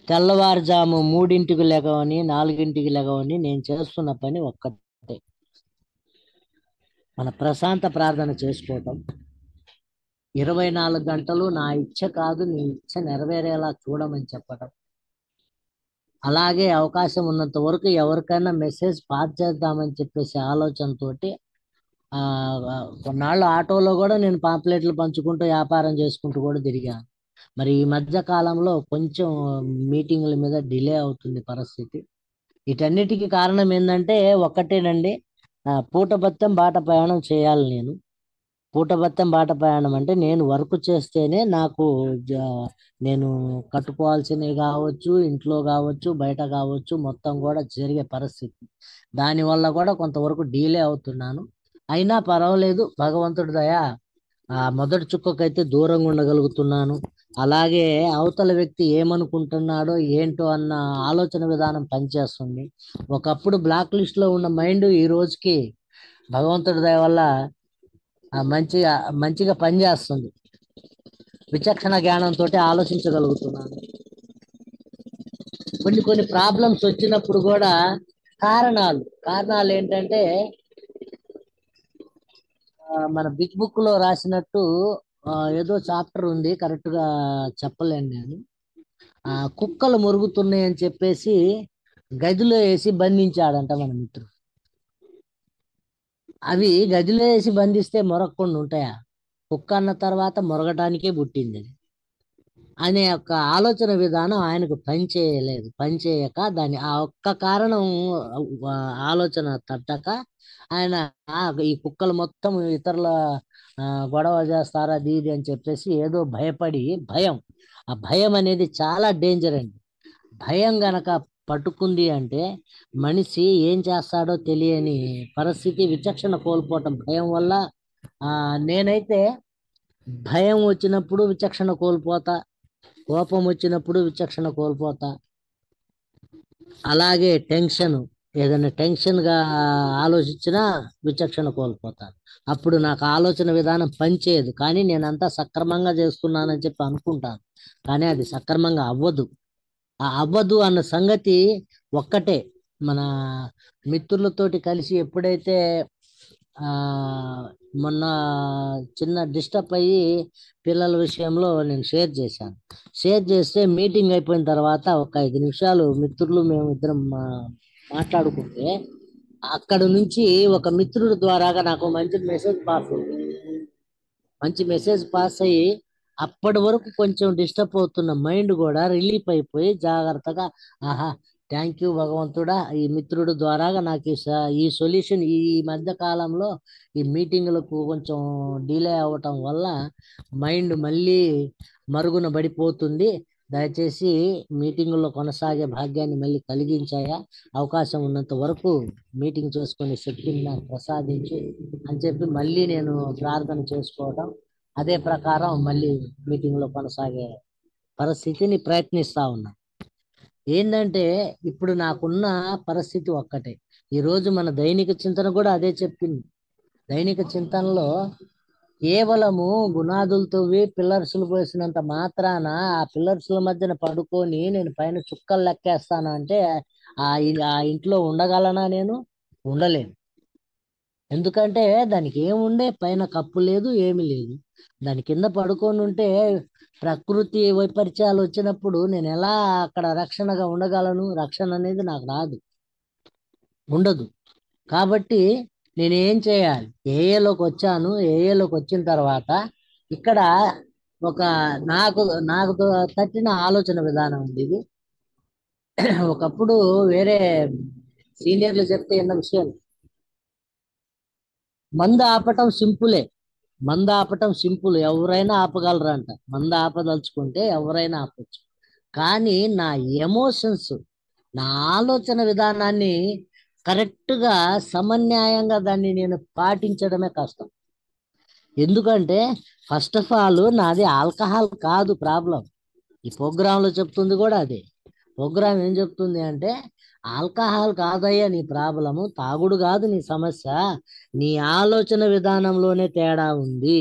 తెల్లవారుజాము 3ంటికి లెగవని 4ంటికి లెగవని నేను చేస్తున్న పని ఒక్కటే, మన ప్రశాంత ప్రార్థన చేసుకోవటం. 24 గంటలు నా ఇచ్చ కాదు నీ ఇచ్చ నెరవేరేలా చూడమని చెప్పటం. అలాగే అవకాశం ఉన్నంత వరకు ఎవరికైనా మెసేజ్ పాస్ చేద్దామని చెప్పేసి ఆలోచనతోటి ఆ కొన్నాళ్ళు ఆటోలో కూడా నేను పాంప్లెట్లు పంచుకుంటూ వ్యాపారం చేసుకుంటూ కూడా తిరిగాను. మరి ఈ మధ్య కాలంలో కొంచెం మీటింగుల మీద డిలే అవుతుంది పరిస్థితి. వీటన్నిటికీ కారణం ఏంటంటే ఒక్కటేనండి, పూటభత్యం బాట ప్రయాణం చేయాలి నేను. పూటభత్యం బాట ప్రయాణం అంటే నేను వర్క్ చేస్తేనే నాకు నేను కట్టుకోవాల్సినవి కావచ్చు, ఇంట్లో కావచ్చు, బయట కావచ్చు, మొత్తం కూడా జరిగే పరిస్థితి. దానివల్ల కూడా కొంతవరకు డీలే అవుతున్నాను. అయినా పర్వాలేదు, భగవంతుడి దయ. ఆ మొదటి చుక్కకైతే దూరంగా ఉండగలుగుతున్నాను. అలాగే అవతల వ్యక్తి ఏమనుకుంటున్నాడో ఏంటో అన్న ఆలోచన విధానం పనిచేస్తుంది. ఒకప్పుడు బ్లాక్ లిస్ట్ లో ఉన్న మైండ్ ఈ రోజుకి భగవంతుడి దయ వల్ల మంచిగా మంచిగా పనిచేస్తుంది. విచక్షణ జ్ఞానంతో ఆలోచించగలుగుతున్నాను. కొన్ని ప్రాబ్లమ్స్ వచ్చినప్పుడు కూడా కారణాలు ఏంటంటే మన బిగ్ బుక్ లో రాసినట్టు ఏదో చాప్టర్ ఉంది, కరెక్ట్ గా చెప్పలేను నేను. కుక్కలు మురుగుతున్నాయి అని చెప్పేసి గదిలో వేసి బంధించాడంట మన మిత్రుడు. అవి గదిలో వేసి బంధిస్తే మొరగకుండా ఉంటాయా? కుక్క అన్న తర్వాత మొరగటానికే పుట్టింది అది అనే ఒక ఆలోచన విధానం ఆయనకు పనిచేయలేదు. పనిచేయక దాని ఆ ఒక్క కారణం ఆ, ఆలోచన తట్టక ఆయన ఈ కుక్కలు మొత్తం ఇతరుల ఆ, గొడవ చేస్తారు అది ఇది అని చెప్పేసి ఏదో భయం. ఆ భయం అనేది చాలా డేంజర్ అండి. భయం గనక పట్టుకుంది అంటే మనిషి ఏం చేస్తాడో తెలియని పరిస్థితి, విచక్షణ కోల్పోవటం భయం వల్ల. నేనైతే భయం వచ్చినప్పుడు విచక్షణ కోల్పోతా, కోపం వచ్చినప్పుడు విచక్షణ కోల్పోతా. అలాగే ఏదైనా టెన్షన్ గా ఆలోచించినా విచక్షణ కోల్పోతాను. అప్పుడు నాకు ఆలోచన విధానం పనిచేయదు. కానీ నేనంతా సక్రమంగా చేస్తున్నానని చెప్పి అనుకుంటాను, కానీ అది సక్రమంగా అవ్వదు. అవ్వదు అన్న సంగతి ఒక్కటే. మన మిత్రులతోటి కలిసి ఎప్పుడైతే ఆ మొన్న చిన్న డిస్టర్బ్ అయ్యి పిల్లల విషయంలో నేను షేర్ చేశాను. షేర్ చేస్తే మీటింగ్ అయిపోయిన తర్వాత ఒక 5 నిమిషాలు మిత్రులు మేము ఇద్దరం మాట్లాడుకుంటే అక్కడ నుంచి ఒక మిత్రుడి ద్వారాగా నాకు మంచి మెసేజ్ పాస్ అయింది. మంచి మెసేజ్ పాస్ అయ్యి అప్పటి వరకు కొంచెం డిస్టర్బ్ అవుతున్న మైండ్ కూడా రిలీఫ్ అయిపోయి జాగ్రత్తగా, ఆహా, థ్యాంక్ యూ భగవంతుడా, ఈ మిత్రుడు ద్వారాగా నాకు ఈ సొల్యూషన్ ఈ మధ్య కాలంలో ఈ మీటింగులకు కొంచెం డిలే అవ్వటం వల్ల మైండ్ మళ్ళీ మరుగున పడిపోతుంది. దయచేసి మీటింగుల్లో కొనసాగే భాగ్యాన్ని మళ్ళీ కలిగించాయా, అవకాశం ఉన్నంత వరకు మీటింగ్ చేసుకునే శక్తిని నాకు ప్రసాదించు అని చెప్పి మళ్ళీ నేను ప్రార్థన చేసుకోవడం, అదే ప్రకారం మళ్ళీ మీటింగ్లో కొనసాగే పరిస్థితిని ప్రయత్నిస్తా ఉన్నా. ఏంటంటే ఇప్పుడు నాకున్న పరిస్థితి ఒక్కటే. ఈరోజు మన దైనిక చింతన కూడా అదే చెప్పింది. దైనిక చింతనలో కేవలము గుణాదులతో పిల్లర్స్లు పోసినంత మాత్రాన ఆ పిల్లర్స్ల మధ్యన పడుకొని నేను పైన చుక్కలు లెక్కేస్తాను అంటే ఆ ఇంట్లో ఉండగలనా? నేను ఉండలేను. ఎందుకంటే దానికి ఏముండే, పైన కప్పు లేదు, ఏమి లేదు. దాని కింద పడుకొని ఉంటే ప్రకృతి వైపరీత్యాలు వచ్చినప్పుడు నేను ఎలా అక్కడ రక్షణగా ఉండగలను? రక్షణ అనేది నాకు రాదు, ఉండదు. కాబట్టి నేను ఏం చేయాలి? ఏఏలోకి వచ్చాను. ఏఏలోకి వచ్చిన తర్వాత ఇక్కడ ఒక నాకు నాకు తట్టిన ఆలోచన విధానం ఉంది ఇది. ఒకప్పుడు వేరే సీనియర్లు చెప్తే ఎన్న విషయం, మందు ఆపటం సింపులే. మందు ఆపటం సింపుల్, ఎవరైనా ఆపగలరంట. మందు ఆపదలుచుకుంటే ఎవరైనా ఆపచ్చు. కానీ నా ఎమోషన్స్, నా ఆలోచన విధానాన్ని కరెక్ట్గా సమన్యాయంగా దాన్ని నేను పాటించడమే కష్టం. ఎందుకంటే ఫస్ట్ ఆఫ్ ఆల్ నాది ఆల్కహాల్ కాదు ప్రాబ్లం. ఈ ప్రోగ్రాంలో చెప్తుంది కూడా అదే. ప్రోగ్రాం ఏం చెప్తుంది అంటే, ఆల్కహాల్ కాదయ్యా నీ ప్రాబ్లము, తాగుడు కాదు నీ సమస్య, నీ ఆలోచన విధానంలోనే తేడా ఉంది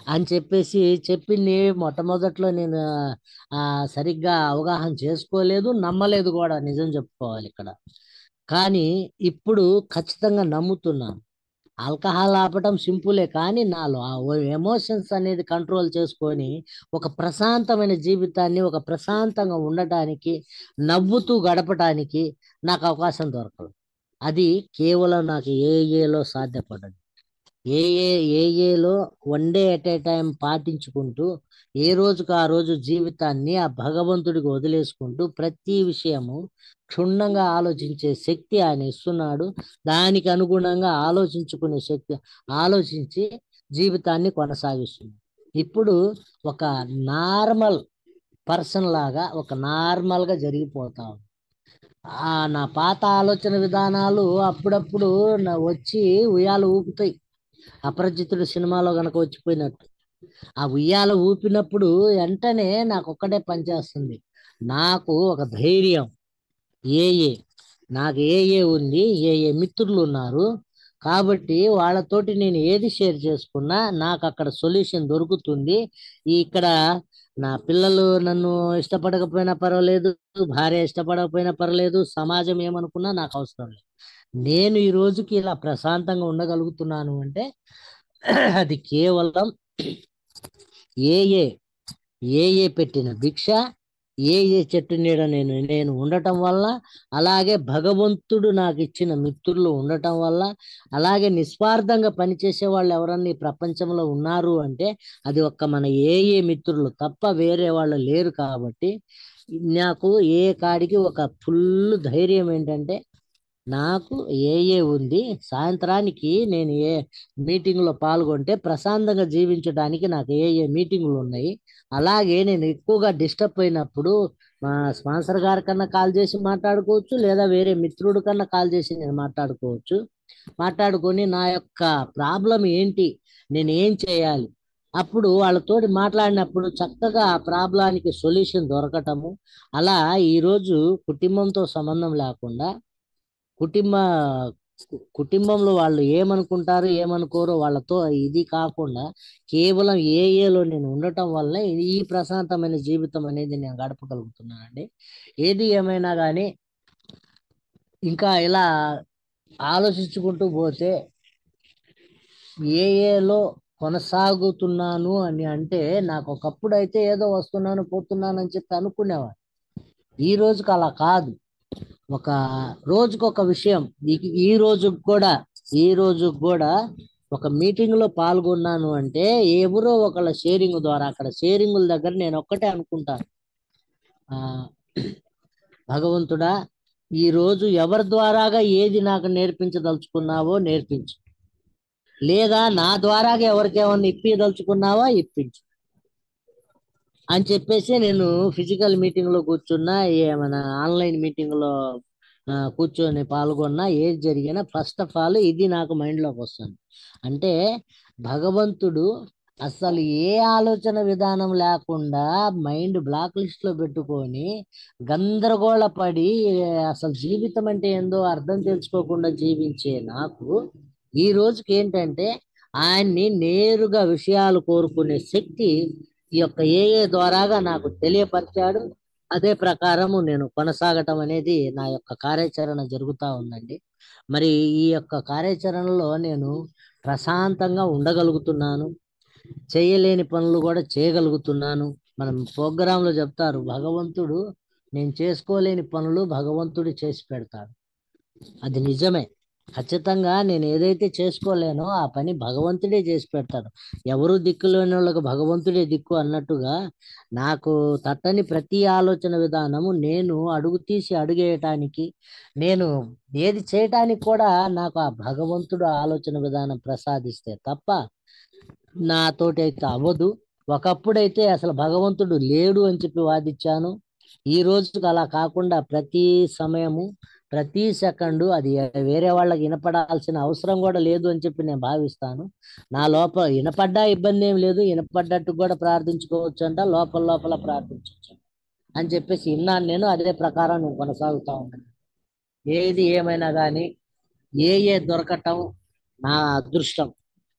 అని చెప్పేసి చెప్పింది. మొట్టమొదట్లో నేను సరిగ్గా అవగాహన చేసుకోలేదు, నమ్మలేదు కూడా, నిజం చెప్పుకోవాలి ఇక్కడ. కానీ ఇప్పుడు ఖచ్చితంగా నమ్ముతున్నాను. ఆల్కహాల్ ఆపటం సింపులే, కానీ నాలో ఆ ఎమోషన్స్ అనేది కంట్రోల్ చేసుకొని ఒక ప్రశాంతమైన జీవితాన్ని, ఒక ప్రశాంతంగా ఉండటానికి, నవ్వుతూ గడపటానికి నాకు అవకాశం దొరకదు. అది కేవలం నాకు ఏఏలో సాధ్యపడదు. ఏఏ ఏఏలో one day at a time పాటించుకుంటూ ఏ రోజుకు ఆ రోజు జీవితాన్ని ఆ భగవంతుడికి వదిలేసుకుంటూ ప్రతి విషయము క్షుణ్ణంగా ఆలోచించే శక్తి ఆయన ఇస్తున్నాడు. దానికి అనుగుణంగా ఆలోచించుకునే శక్తి, ఆలోచించి జీవితాన్ని కొనసాగిస్తుంది. ఇప్పుడు ఒక నార్మల్ పర్సన్ లాగా, ఒక నార్మల్గా జరిగిపోతాం. నా పాత ఆలోచన విధానాలు అప్పుడప్పుడు వచ్చి ఉయ్యాలు ఊపుతాయి. అపరిచితుడు సినిమాలో గనక వచ్చిపోయినట్టు ఆ ఉయ్యాల ఊపినప్పుడు వెంటనే నాకు ఒక్కటే పనిచేస్తుంది. నాకు ఒక ధైర్యం. ఏఏ నాకు ఏఏ ఉంది, ఏఏ మిత్రులు ఉన్నారు. కాబట్టి వాళ్ళతోటి నేను ఏది షేర్ చేసుకున్నా నాకు అక్కడ సొల్యూషన్ దొరుకుతుంది. ఇక్కడ నా పిల్లలు నన్ను ఇష్టపడకపోయినా పర్వాలేదు, భార్య ఇష్టపడకపోయినా పర్వాలేదు, సమాజం ఏమనుకున్నా నాకు అవసరం లేదు. నేను ఈ రోజుకి ఇలా ప్రశాంతంగా ఉండగలుగుతున్నాను అంటే అది కేవలం ఏఏ ఏఏ పెట్టిన భిక్ష, ఏఏ చెట్టు నీడ నేను ఉండటం వల్ల, అలాగే భగవంతుడు నాకు ఇచ్చిన మిత్రులు ఉండటం వల్ల, అలాగే నిస్వార్థంగా పనిచేసే వాళ్ళు ఎవరన్నా ఈ ప్రపంచంలో ఉన్నారు అంటే అది ఒక్క మన ఏఏ మిత్రులు తప్ప వేరే వాళ్ళు లేరు. కాబట్టి నాకు ఏ కాడికి ఒక ఫుల్ ధైర్యం ఏంటంటే, నాకు ఏఏ ఉంది. సాయంత్రానికి నేను ఏ మీటింగ్లో పాల్గొంటే ప్రశాంతంగా జీవించడానికి నాకు ఏఏ మీటింగులు ఉన్నాయి. అలాగే నేను ఎక్కువగా డిస్టర్బ్ అయినప్పుడు మా స్పాన్సర్ గారి కన్నా కాల్ చేసి మాట్లాడుకోవచ్చు, లేదా వేరే మిత్రుడి కన్నా కాల్ చేసి నేను మాట్లాడుకోవచ్చు. మాట్లాడుకొని నా యొక్క ప్రాబ్లం ఏంటి, నేను ఏం చేయాలి, అప్పుడు వాళ్ళతోటి మాట్లాడినప్పుడు చక్కగా ఆ ప్రాబ్లానికి సొల్యూషన్ దొరకటము. అలా ఈరోజు కుటుంబంతో సంబంధం లేకుండా, కుటుంబ కుటుంబంలో వాళ్ళు ఏమనుకుంటారు ఏమనుకోరో వాళ్ళతో ఇది కాకుండా కేవలం ఏఏలో నేను ఉండటం వల్ల ఈ ప్రశాంతమైన జీవితం అనేది నేను గడపగలుగుతున్నానండి. ఏది ఏమైనా కానీ ఇంకా ఇలా ఆలోచించుకుంటూ పోతే ఏఏలో కొనసాగుతున్నాను అని అంటే నాకు ఒకప్పుడు అయితే ఏదో వస్తున్నాను పోతున్నాను అని చెప్పి అనుకునేవాడు. ఈ రోజుకి అలా కాదు. ఒక రోజుకు ఒక విషయం. ఈ రోజుకి కూడా ఒక మీటింగ్ లో పాల్గొన్నాను అంటే ఎవరో ఒకళ్ళ షేరింగ్ ద్వారా అక్కడ షేరింగుల దగ్గర నేను ఒక్కటే అనుకుంటాను, ఆ భగవంతుడా, ఈ రోజు ఎవరి ద్వారాగా ఏది నాకు నేర్పించదలుచుకున్నావో నేర్పించు, లేదా నా ద్వారాగా ఎవరికేమన్నా ఇప్పించదలుచుకున్నావా ఇప్పించు అని చెప్పేసి నేను ఫిజికల్ మీటింగ్ లో కూర్చున్నా, ఏమైనా ఆన్లైన్ మీటింగ్ లో కూర్చొని పాల్గొన్నా, ఏది జరిగినా ఫస్ట్ ఆఫ్ ఆల్ ఇది నాకు మైండ్లోకి వస్తుంది. అంటే భగవంతుడు అసలు ఏ ఆలోచన విధానం లేకుండా మైండ్ బ్లాక్ లిస్ట్ లో పెట్టుకొని గందరగోళ పడి అసలు జీవితం అంటే ఏందో అర్థం తెలుసుకోకుండా జీవించే నాకు ఈ రోజుకి ఏంటంటే ఆయన్ని నేరుగా విషయాలు కోరుకునే శక్తి ఈ యొక్క ఏఏ ద్వారాగా నాకు తెలియపరిచాడు. అదే ప్రకారము నేను కొనసాగటం అనేది నా యొక్క కార్యాచరణ జరుగుతూ ఉందండి. మరి ఈ యొక్క కార్యాచరణలో నేను ప్రశాంతంగా ఉండగలుగుతున్నాను, చేయలేని పనులు కూడా చేయగలుగుతున్నాను. మనం ప్రోగ్రాంలో చెప్తారు, భగవంతుడు నేను చేసుకోలేని పనులు భగవంతుడు చేసి పెడతాడు. అది నిజమే. ఖచ్చితంగా నేను ఏదైతే చేసుకోలేనో ఆ పని భగవంతుడే చేసి పెడతాడు. ఎవరు దిక్కు లేని వాళ్ళకు భగవంతుడే దిక్కు అన్నట్టుగా నాకు తట్టని ప్రతి ఆలోచన విధానము నేను అడుగు తీసి అడుగేయటానికి, నేను ఏది చేయటానికి కూడా నాకు ఆ భగవంతుడు ఆలోచన విధానం ప్రసాదిస్తే తప్ప నాతోటి అయితే అవ్వదు. ఒకప్పుడైతే అసలు భగవంతుడు లేడు అని చెప్పి వాదించాను. ఈ రోజుకి అలా కాకుండా ప్రతి సమయము ప్రతి సెకండు అది వేరే వాళ్ళకి వినపడాల్సిన అవసరం కూడా లేదు అని చెప్పి నేను భావిస్తాను. నా లోపల వినపడ్డా ఇబ్బంది ఏం లేదు, వినపడ్డట్టు కూడా ప్రార్థించుకోవచ్చు అంట, లోపల లోపల ప్రార్థించవచ్చు అని చెప్పేసి విన్నాను. నేను అదే ప్రకారం నేను కొనసాగుతా ఉన్నాను. ఏది ఏమైనా కానీ ఏ దొరకటం నా అదృష్టం.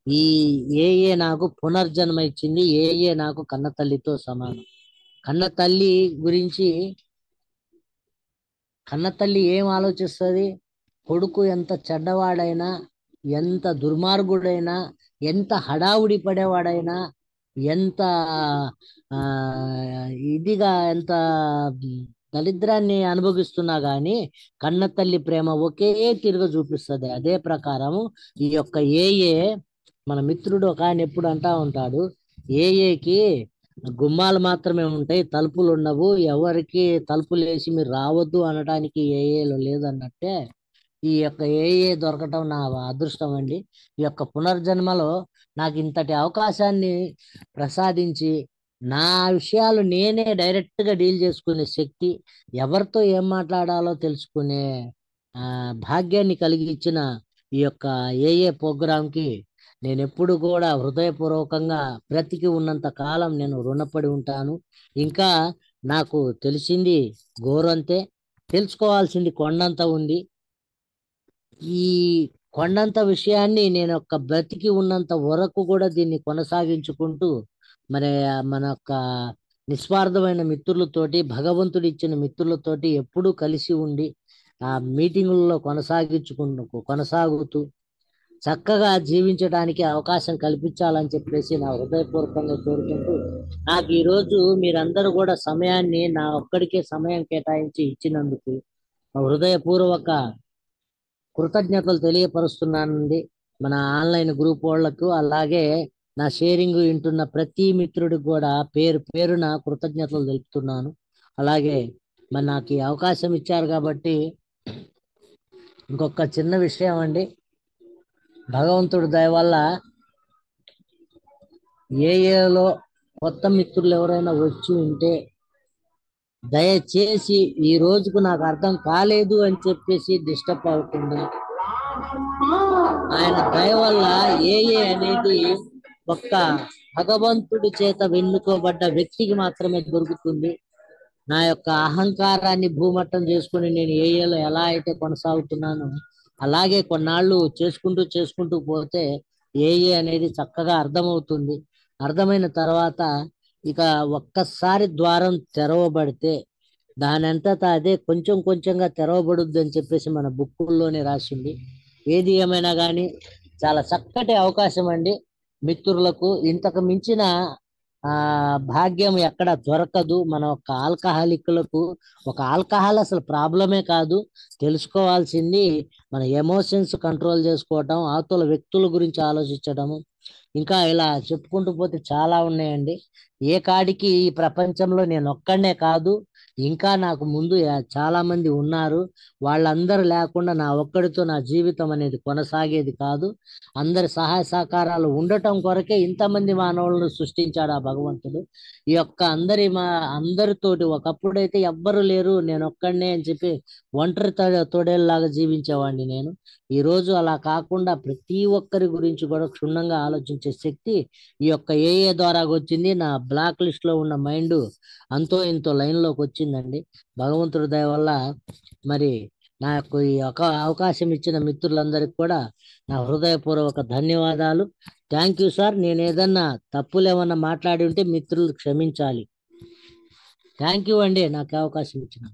ఈ ఏఏ నాకు పునర్జన్మ ఇచ్చింది. ఏఏ నాకు కన్న తల్లితో సమానం. కన్న తల్లి గురించి కన్న తల్లి ఏం ఆలోచిస్తుంది? కొడుకు ఎంత చెడ్డవాడైనా, ఎంత దుర్మార్గుడైనా, ఎంత హడావుడి పడేవాడైనా, ఎంత ఆ ఎంత దరిద్రాన్ని అనుభవిస్తున్నా గాని కన్న తల్లి ప్రేమ ఒకే తిరుగ చూపిస్తుంది. అదే ప్రకారము ఈ యొక్క ఏఏ మన మిత్రుడు ఒక ఆయన ఎప్పుడు అంటా ఉంటాడు, ఏఏకి గుమ్మాలు మాత్రమే ఉంటాయి, తలుపులు ఉండవు, ఎవరికి తలుపులు వేసి మీరు రావద్దు అనడానికి ఏఏలో లేదన్నట్టే ఈ యొక్క ఏఏ దొరకటం నా అదృష్టం అండి. ఈ యొక్క పునర్జన్మలో నాకు ఇంతటి అవకాశాన్ని ప్రసాదించి నా విషయాలు నేనే డైరెక్ట్ గా డీల్ చేసుకునే శక్తి, ఎవరితో ఏం మాట్లాడాలో తెలుసుకునే భాగ్యాన్ని కలిగించిన ఈ యొక్క ఏఏ ప్రోగ్రాంకి నేను ఎప్పుడు కూడా హృదయపూర్వకంగా బ్రతికి ఉన్నంత కాలం నేను రుణపడి ఉంటాను. ఇంకా నాకు తెలిసింది గోరంతే, తెలుసుకోవాల్సింది కొండంత ఉంది. ఈ కొండంత విషయాన్ని నేను ఒక బ్రతికి ఉన్నంత వరకు కూడా దీన్ని కొనసాగించుకుంటూ మరి మన యొక్క నిస్వార్థమైన మిత్రులతోటి, భగవంతుడు ఇచ్చిన మిత్రులతోటి ఎప్పుడూ కలిసి ఉండి ఆ మీటింగుల్లో కొనసాగుతూ చక్కగా జీవించడానికి అవకాశం కల్పించాలని చెప్పేసి నా హృదయపూర్వకంగా కోరుకుంటూ, నాకు ఈరోజు మీరందరూ కూడా సమయాన్ని నా ఒక్కడికే సమయం కేటాయించి ఇచ్చినందుకు హృదయపూర్వక కృతజ్ఞతలు తెలియపరుస్తున్నానండి. మన ఆన్లైన్ గ్రూప్ వాళ్ళకు, అలాగే నా షేరింగ్ వింటున్న ప్రతి మిత్రుడికి కూడా పేరు పేరున కృతజ్ఞతలు తెలుపుతున్నాను. అలాగే మరి నాకు ఈ అవకాశం ఇచ్చారు కాబట్టి ఇంకొక చిన్న విషయం అండి, భగవంతుడి దయ వల్ల ఏఏలో కొత్త మిత్రులు ఎవరైనా వచ్చి ఉంటే దయచేసి ఈ రోజుకు నాకు అర్థం కాలేదు అని చెప్పేసి డిస్టర్బ్ అవ్వకుండా, ఆయన దయ వల్ల ఏఏ అనేది ఒక్క భగవంతుడి చేత వెన్నుకోబడ్డ వ్యక్తికి మాత్రమే దొరుకుతుంది. నా యొక్క అహంకారాన్ని భూమట్టం చేసుకుని నేను ఏఏలో ఎలా అయితే కొనసాగుతున్నానో అలాగే కొన్నాళ్ళు చేసుకుంటూ చేసుకుంటూ పోతే ఏఏ అనేది చక్కగా అర్థమవుతుంది. అర్థమైన తర్వాత ఇక ఒక్కసారి ద్వారం తెరవబడితే దానంతటా అదే కొంచెం కొంచెంగా తెరవబడుద్ది అని చెప్పేసి మన బుక్కుల్లోనే రాసింది. ఏది ఏమైనా కానీ చాలా చక్కటి అవకాశం అండి. మిత్రులకు ఇంతకు మించిన ఆ భాగ్యం ఎక్కడ దొరకదు. మన ఒక ఆల్కహాలిక్లకు ఒక ఆల్కహాల్ అసలు ప్రాబ్లమే కాదు. తెలుసుకోవాల్సింది మన ఎమోషన్స్ కంట్రోల్ చేసుకోవటం, అవతల వ్యక్తుల గురించి ఆలోచించడము. ఇంకా ఇలా చెప్పుకుంటూ పోతే చాలా ఉన్నాయండి. ఏ కాడికి ఈ ప్రపంచంలో నేను ఒక్కడనే కాదు, ఇంకా నాకు ముందు చాలా మంది ఉన్నారు. వాళ్ళందరూ లేకుండా నా ఒక్కడితో నా జీవితం అనేది కొనసాగేది కాదు. అందరి సహాయ సహకారాలు ఉండటం కొరకే ఇంతమంది మానవులను సృష్టించాడు ఆ భగవంతుడు. ఈ యొక్క అందరితోటి ఒకప్పుడైతే ఎవ్వరు లేరు, నేను ఒక్కడనే అని చెప్పి ఒంటరి తోడేళ్ళలాగా జీవించేవాడిని నేను. ఈ రోజు అలా కాకుండా ప్రతి ఒక్కరి గురించి కూడా క్షుణ్ణంగా ఆలోచించే శక్తి ఈ యొక్క ఏఏ ద్వారా వచ్చింది. నా బ్లాక్ లిస్ట్ లో ఉన్న మైండ్ అంతో ఇంతో లైన్ లోకి వచ్చిందండి. భగవంతుడి దయ వల్ల మరి నాకు ఈ అవకాశం ఇచ్చిన మిత్రులందరికీ కూడా నా హృదయపూర్వక ధన్యవాదాలు. Thank you sir. నేను ఏదన్నా తప్పులు ఏమన్నా మాట్లాడి ఉంటే మిత్రులు క్షమించాలి. థ్యాంక్ యూ అండి నాకు అవకాశం ఇచ్చిన